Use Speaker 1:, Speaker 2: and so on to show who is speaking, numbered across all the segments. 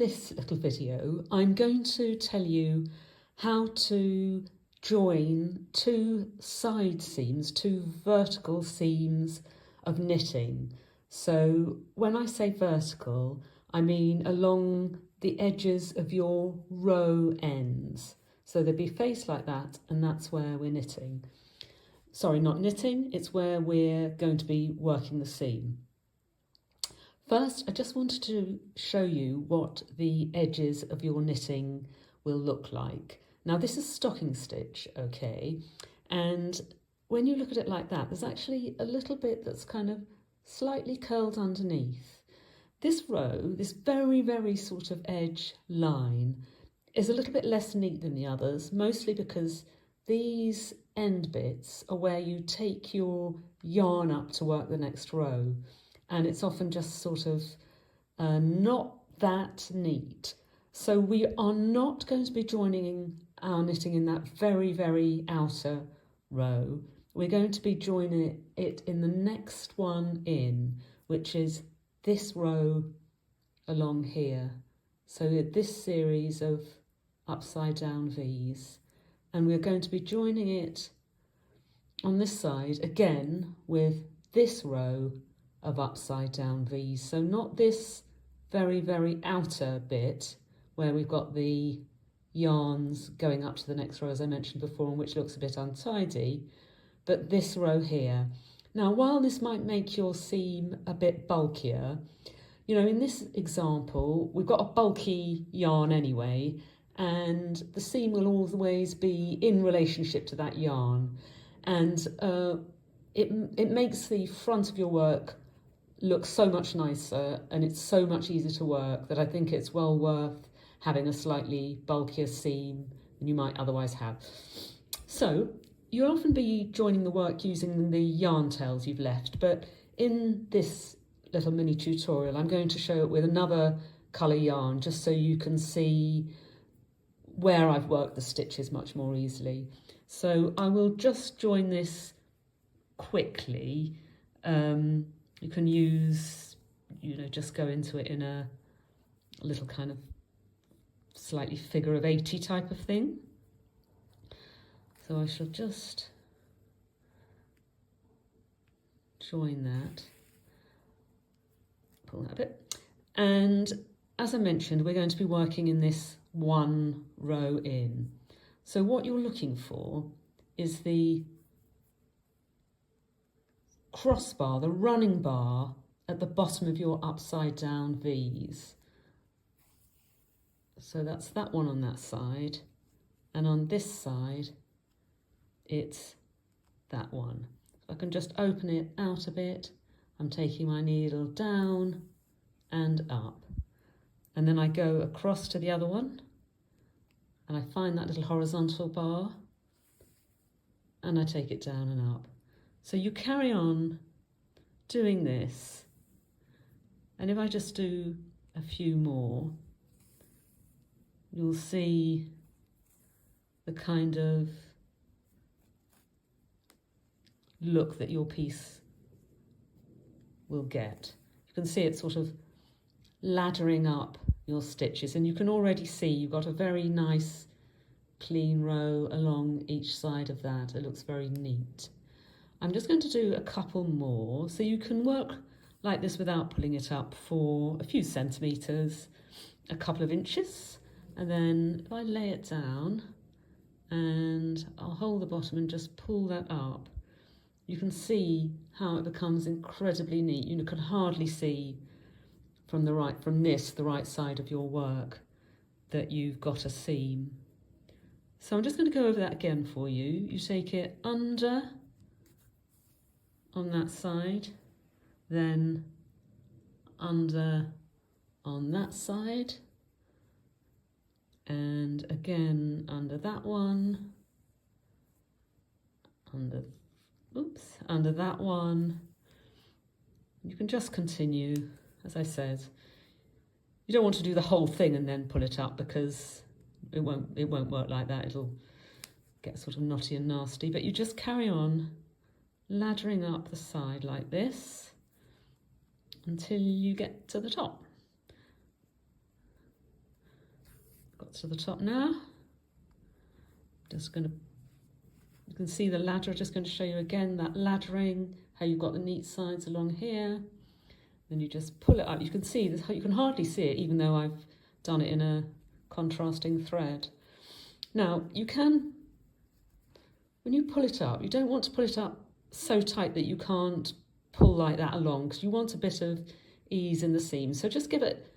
Speaker 1: this little video, I'm going to tell you how to join two side seams, two vertical seams of knitting. So when I say vertical, I mean along the edges of your row ends. So they'd be faced like that, and that's where we're knitting. Sorry, not knitting, it's where we're going to be working the seam. First, I just wanted to show you what the edges of your knitting will look like. Now this is stocking stitch, okay, and when you look at it like that, there's actually a little bit that's kind of slightly curled underneath. This row, this very, very sort of edge line, is a little bit less neat than the others, mostly because these end bits are where you take your yarn up to work the next row, and it's often just sort of not that neat. So we are not going to be joining our knitting in that very, very outer row. We're going to be joining it in the next one in, which is this row along here. So this series of upside down V's, and we're going to be joining it on this side again with this row of upside down V's. So not this very, very outer bit where we've got the yarns going up to the next row, as I mentioned before, and which looks a bit untidy, but this row here. Now, while this might make your seam a bit bulkier, you know, in this example, we've got a bulky yarn anyway, and the seam will always be in relationship to that yarn. And it makes the front of your work look so much nicer, and it's so much easier to work, that I think it's well worth having a slightly bulkier seam than you might otherwise have. So you'll often be joining the work using the yarn tails you've left, but in this little mini tutorial I'm going to show it with another colour yarn, just so you can see where I've worked the stitches much more easily. So I will just join this quickly. You can use, just go into it in a little kind of slightly figure of 80 type of thing. So I shall just join that, pull that a bit. And as I mentioned, we're going to be working in this one row in. So what you're looking for is the crossbar, the running bar at the bottom of your upside down V's. So that's that one on that side, and on this side it's that one. So I can just open it out a bit. I'm taking my needle down and up, and then I go across to the other one and I find that little horizontal bar and I take it down and up. So you carry on doing this, and if I just do a few more, you'll see the kind of look that your piece will get. You can see it sort of laddering up your stitches, and you can already see you've got a very nice clean row along each side of that. It looks very neat. I'm just going to do a couple more, so you can work like this without pulling it up for a few centimetres, a couple of inches, and then if I lay it down and I'll hold the bottom and just pull that up, you can see how it becomes incredibly neat. You can hardly see from the right side of your work that you've got a seam. So I'm just going to go over that again for you. You take it under on that side, then under on that side, and again under that one, under that one. You can just continue, as I said. You don't want to do the whole thing and then pull it up, because it won't work like that. It'll get sort of knotty and nasty, but you just carry on laddering up the side like this until you get to the top. Got to the top now. Just going to, you can see the ladder. Just going to show you again that laddering, how you've got the neat sides along here. Then you just pull it up. You can see this, you can hardly see it even though I've done it in a contrasting thread. Now you can, when you pull it up, you don't want to pull it up so tight that you can't pull like that along, because you want a bit of ease in the seam. So just give it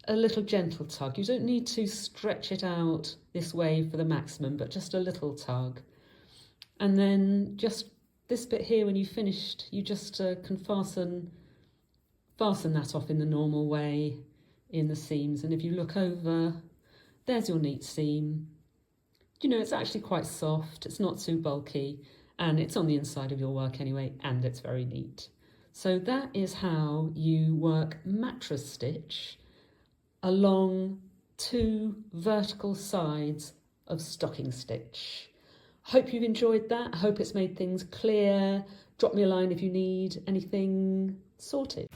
Speaker 1: a little gentle tug. You don't need to stretch it out this way for the maximum, but just a little tug. And then just this bit here, when you've finished, you just can fasten that off in the normal way in the seams. And if you look over, there's your neat seam. You know, it's actually quite soft, it's not too bulky, and it's on the inside of your work anyway, and it's very neat. So that is how you work mattress stitch along 2 vertical sides of stocking stitch. Hope you've enjoyed that. I hope it's made things clear. Drop me a line if you need anything sorted.